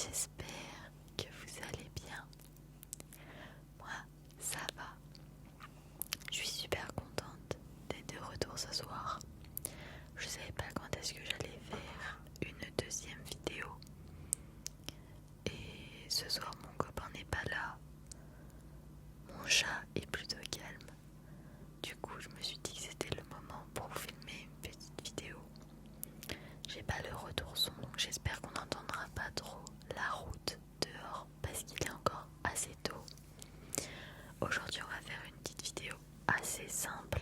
J'espère que vous allez bien. Moi, ça va. Je suis super contente d'être de retour ce soir. Je savais pas quand est-ce que j'allais faire une deuxième vidéo. Et ce soir, mon copain n'est pas là. Mon chat est plutôt calme. Du coup, je me suis dit que c'était le moment pour vous filmer une petite vidéo. J'ai pas le retour son, donc j'espère qu'on n'entendra pas trop la route dehors parce qu'il est encore assez tôt. Aujourd'hui, on va faire une petite vidéo assez simple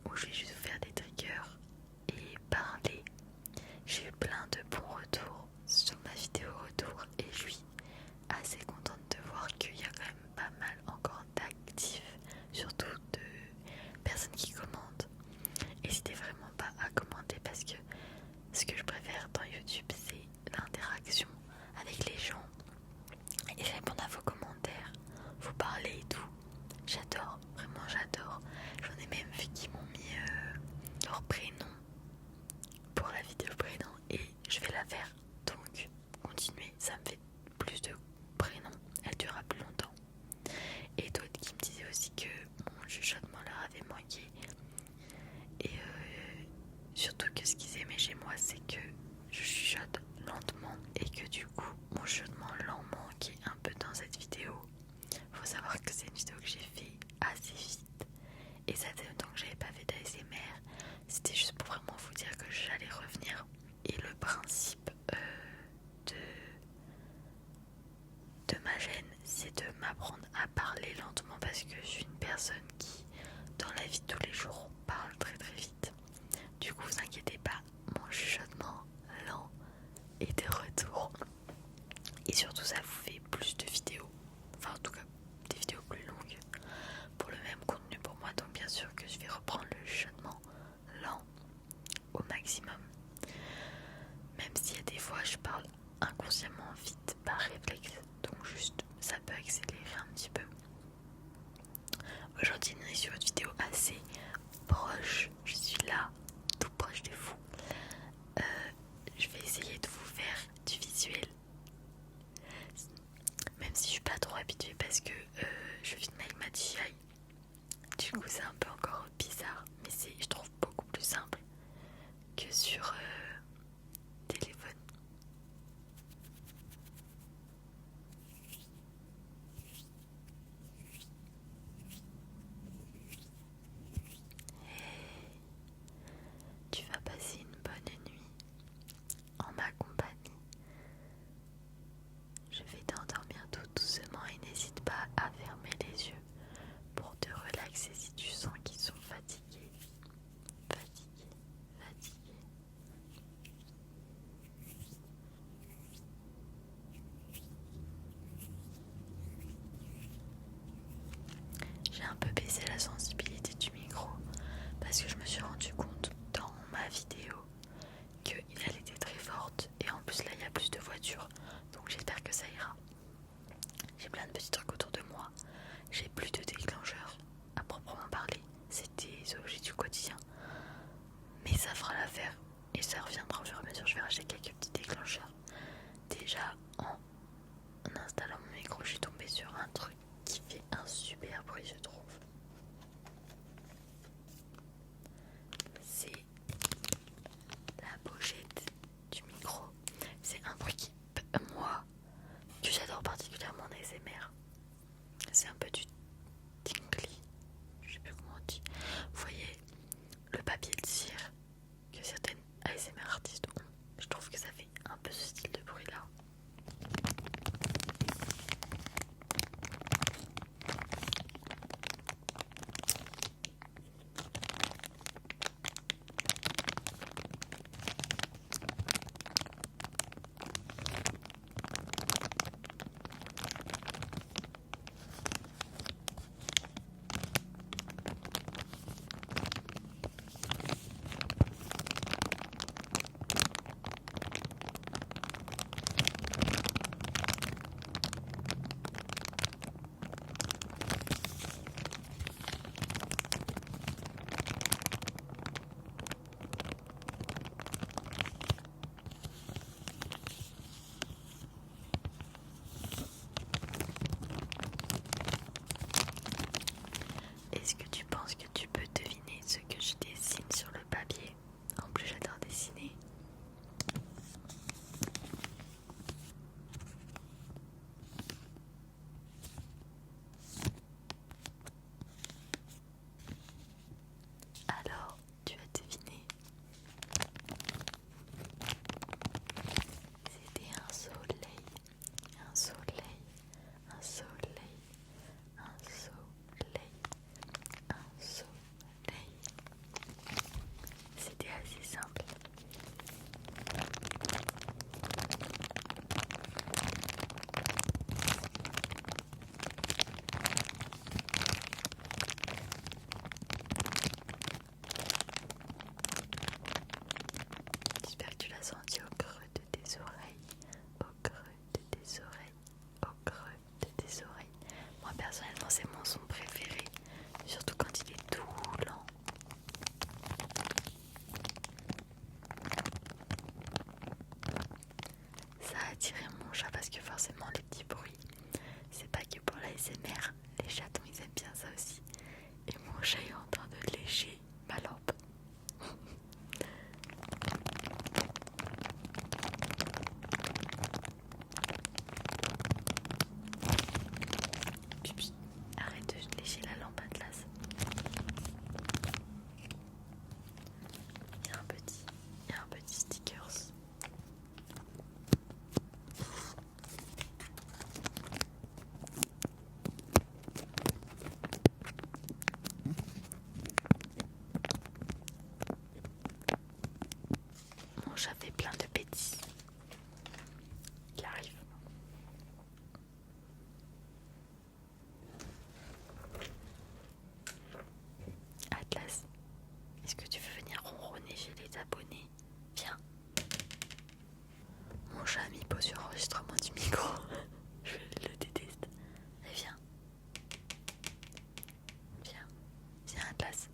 où je vais juste vous faire des triggers et parler. J'ai eu plein de bons retours sur ma vidéo retour et je suis assez contente de voir qu'il y a quand même pas mal encore d'actifs, surtout de personnes qui commentent. N'hésitez vraiment pas à commenter parce que ce que je préfère dans YouTube, c'est l'interaction avec les gens et répondre à vos commentaires, vous parler et tout. J'adore, vraiment j'adore. J'en ai même vu qui m'ont mis leur prénom pour la vidéo prénom et je vais la faire. Donc continuez, ça me fait plus de prénoms, elle durera plus longtemps. Et d'autres qui me disaient aussi que mon chuchotement leur avait manqué. Et surtout que ce qu'ils aimaient chez moi, c'est que je chuchote lentement et que du coup mon chuchotement lent manquait un peu dans cette vidéo. Faut savoir que c'est une vidéo que j'ai fait assez vite et ça fait longtemps que j'avais pas fait d'ASMR. C'était juste pour vraiment vous dire que j'allais revenir. Et le principe de ma chaîne, c'est de m'apprendre à parler lentement parce que je suis une personne qui, dans la vie de tous les jours, parle très très vite. Du coup, vous inquiétez pas, mon chuchotement lent est de retour. Et surtout, ça vous fait plus de vidéos. Enfin, en tout cas, des vidéos plus longues pour le même contenu pour moi. Donc, bien sûr que je vais reprendre le chuchotement lent au maximum. Même s'il y a des fois, je parle inconsciemment vite par réflexe. Donc, juste, ça peut accélérer un petit peu. Aujourd'hui, on est sur une vidéo assez proche. Je suis là, tout proche de vous. Je vais essayer de vous faire du visuel. Même si je suis pas trop habituée parce que je filme avec ma DJI. Du coup, c'est un peu encore bizarre. Mais c'est, je trouve, beaucoup plus simple que sur téléphone. Tu vas passer une bonne nuit en ma compagnie. Je vais t'endormir tout doucement et n'hésite pas à fermer les yeux pour te relaxer si tu sens qu'ils sont fatigués. Fatigués, fatigués. J'ai un peu baissé la sensibilité du micro parce que je me suis rendu compte dans ma vidéo qu'elle était très forte et en plus là il y a plus de voitures donc j'espère que ça ira. J'ai plein de petits trucs autour de moi, j'ai plus de déclencheurs à proprement parler, c'est des objets du quotidien mais ça fera l'affaire et ça reviendra au fur et à mesure. Je vais racheter quelques petits déclencheurs. Déjà en installant mon micro je suis tombée sur un truc qui fait un super bruit je trouve. attirer mon chat parce que forcément les petits bruits, c'est pas que pour l'ASMR, les chatons ils aiment bien ça aussi. Et mon chat est en train de lécher ma lampe. Pipi, arrête de lécher la lampe Atlas. Il y a un petit stickers. Mon chat fait plein de bêtises. Il arrive. Atlas, est-ce que tu veux venir ronronner chez les abonnés? Viens. Mon chat a mis pause sur enregistrement du micro. Je le déteste. Et viens. Viens. Viens Atlas.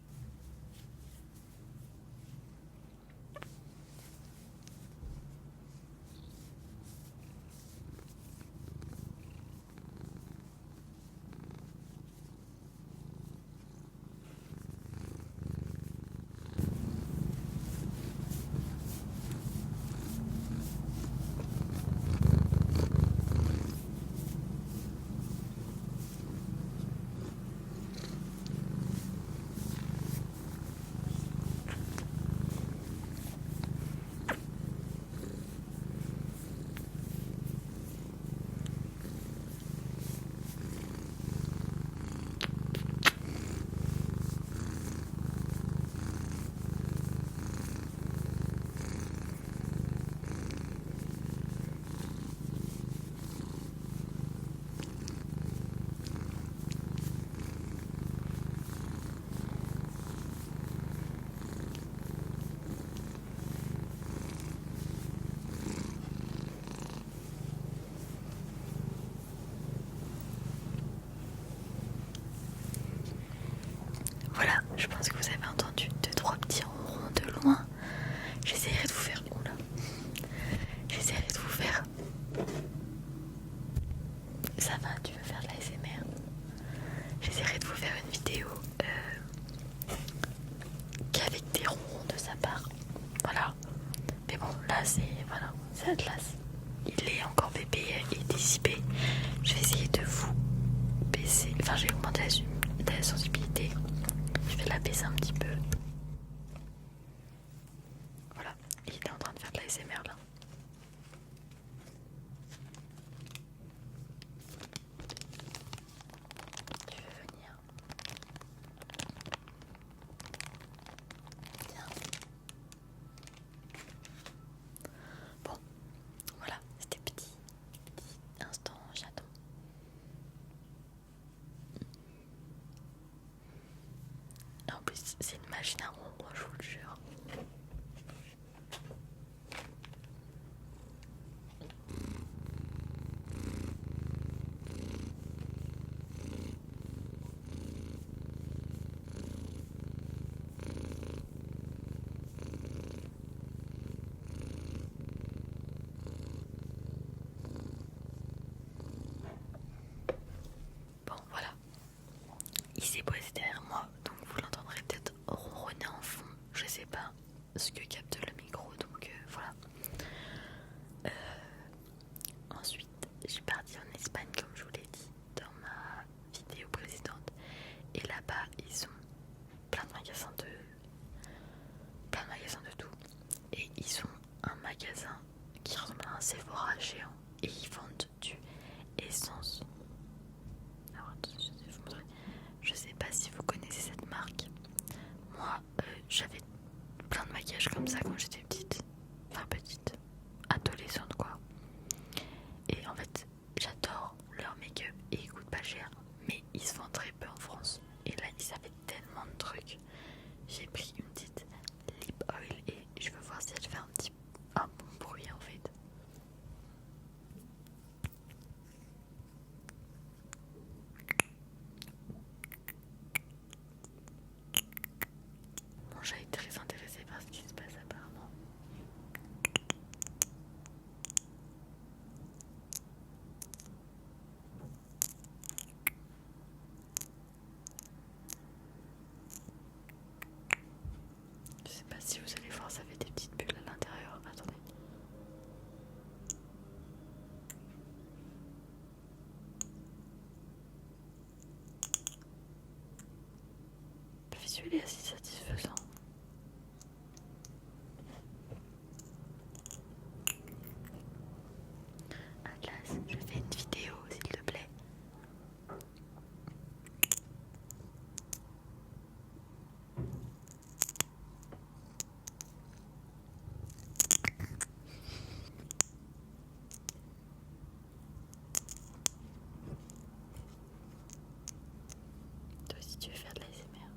Voilà, je pense que vous avez entendu 2-3 petits ronrons de loin. J'essaierai de vous faire... Oula. J'essaierai de vous faire... Ça va, tu veux faire de l'ASMR? J'essaierai de vous faire une vidéo qu'avec des ronrons de sa part. Voilà. Mais bon, là c'est... Voilà, c'est Atlas. Il est encore bébé et dissipé. Je vais essayer de vous baisser... Enfin, j'ai augmenté la sensibilité. Je vais la baisser un petit peu. Voilà, il est en train de faire de l'ASMR là. Tu veux venir? Viens. Bon, voilà, c'était petit instant chaton. En plus, c'est une machine à ronron, je vous le jure. Bon, voilà. Il s'est posé derrière moi, donc vous l'entendrez peut-être ronronner en fond. Je sais pas ce que capte le micro, donc voilà. Ensuite, je suis partie en Espagne, comme je vous l'ai dit dans ma vidéo précédente. Et là-bas, ils ont plein de magasins de tout. Et ils ont un magasin qui ressemble à un Sephora géant. Et ils vendent du essence. Alors attendez, je vais vous montrer. Je sais pas si vous connaissez cette marque. Moi, j'avais plein de maquillage comme ça quand j'étais petite. Enfin petite, adolescente quoi. Et en fait, j'adore leur make-up et ils coûtent pas cher. Mais ils se vendent très peu en France. Et là, ils avaient tellement de trucs. J'ai pris une petite lip oil et je veux voir si elle fait un bon bruit en fait. Mon chat est très intéressé par ce qui se passe apparemment. visuel est assez satisfaisant. Atlas, je fais une vidéo s'il te plaît. Toi aussi tu veux faire de l'ASMR.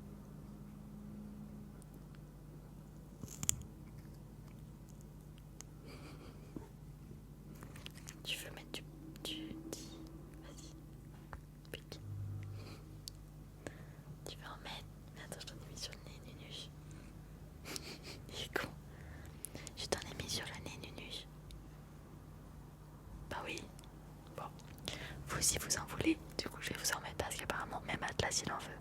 Tu veux mettre du dis, vas-y, pique. Tu veux en mettre? Mais attends, je t'en ai mis sur le nez, Nunuche. Il est con. Je t'en ai mis sur le nez, Nunuche. Bah oui. Bon. Vous aussi vous en voulez. Du coup je vais vous en mettre parce qu'apparemment même Atlas il en veut.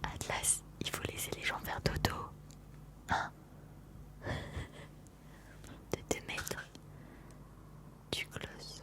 Atlas, il faut laisser les gens faire dodo. Hein? De te mettre du gloss.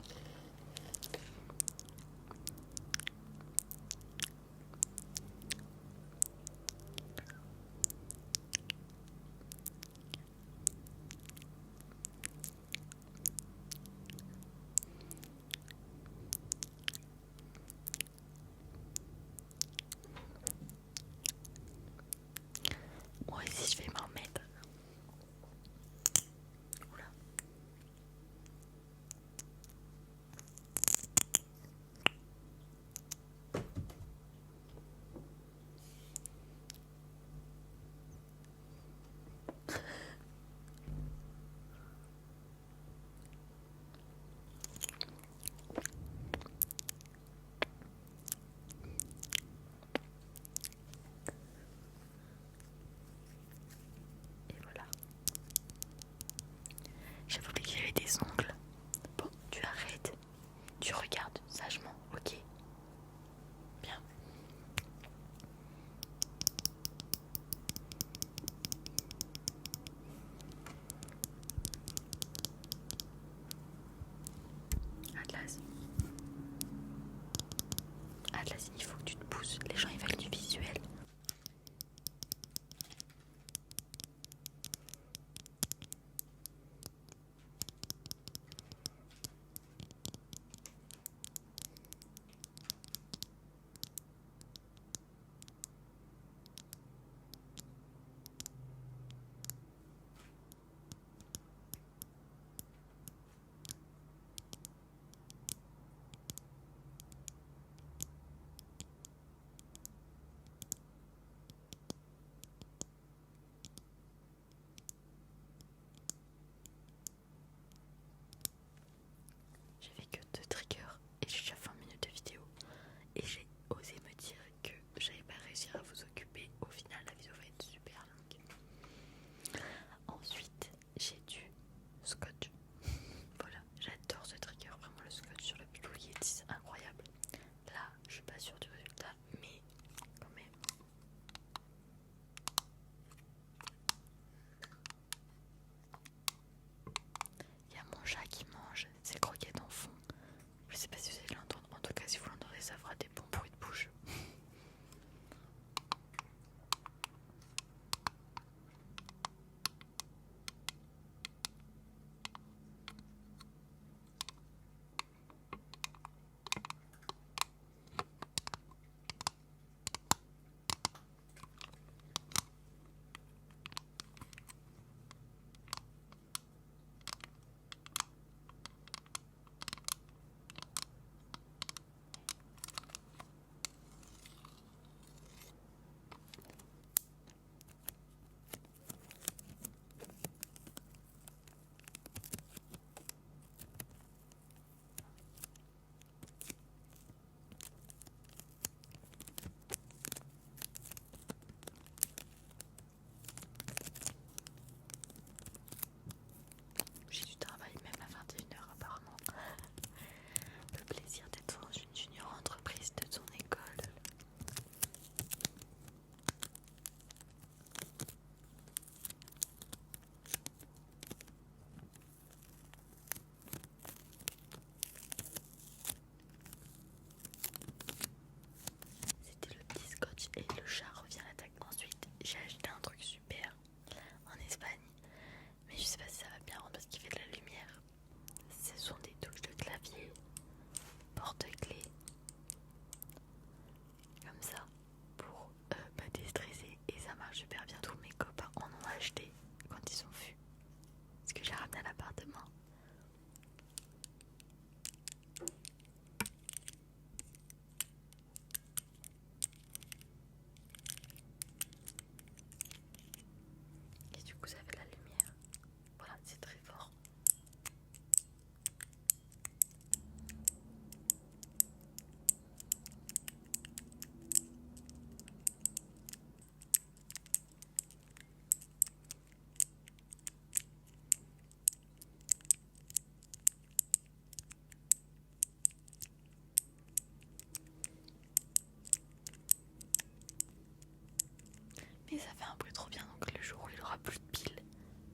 Mais ça fait un bruit trop bien, donc le jour où il aura plus de piles,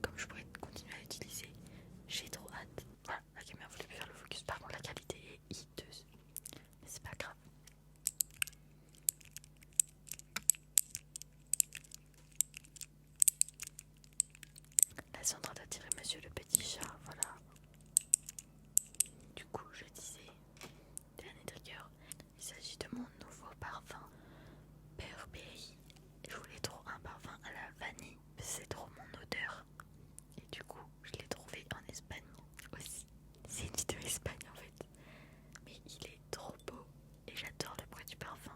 comme je pourrais continuer à l'utiliser, j'ai trop hâte. Voilà, la caméra voulait plus faire le focus, par contre la qualité est hideuse, mais c'est pas grave. Là c'est en train d'attirer monsieur le petit chat, voilà. Du coup je disais, dernier trigger, il s'agit de mon nouveau parfum Burberry. Je voulais trop un parfum à la vanille, c'est trop mon odeur. Et du coup je l'ai trouvé en Espagne aussi. C'est une vidéo Espagne en fait. Mais il est trop beau et j'adore le bruit du parfum.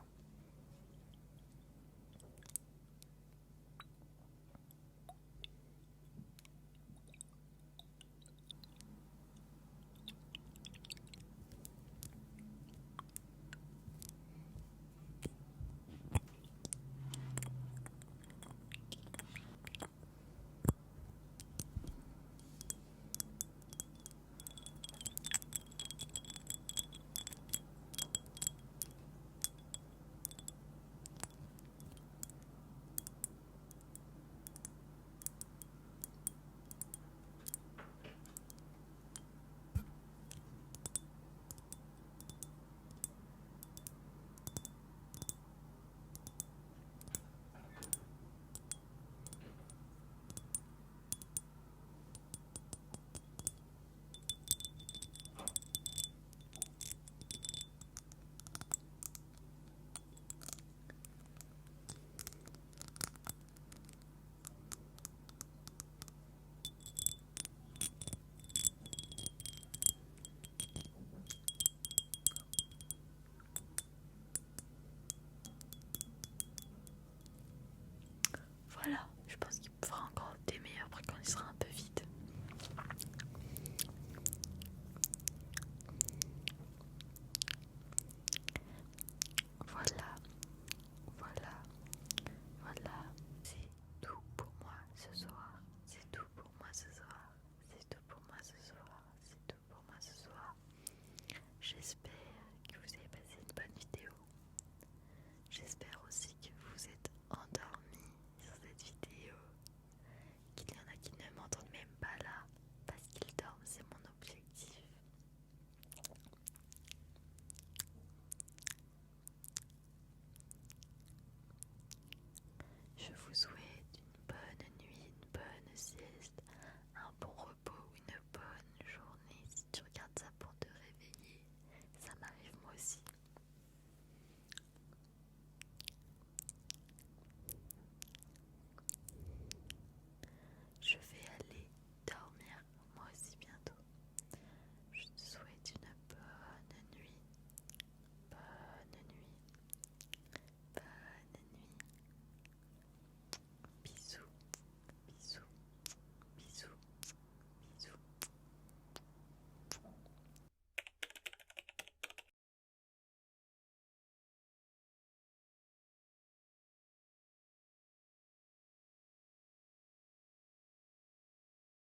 Voilà.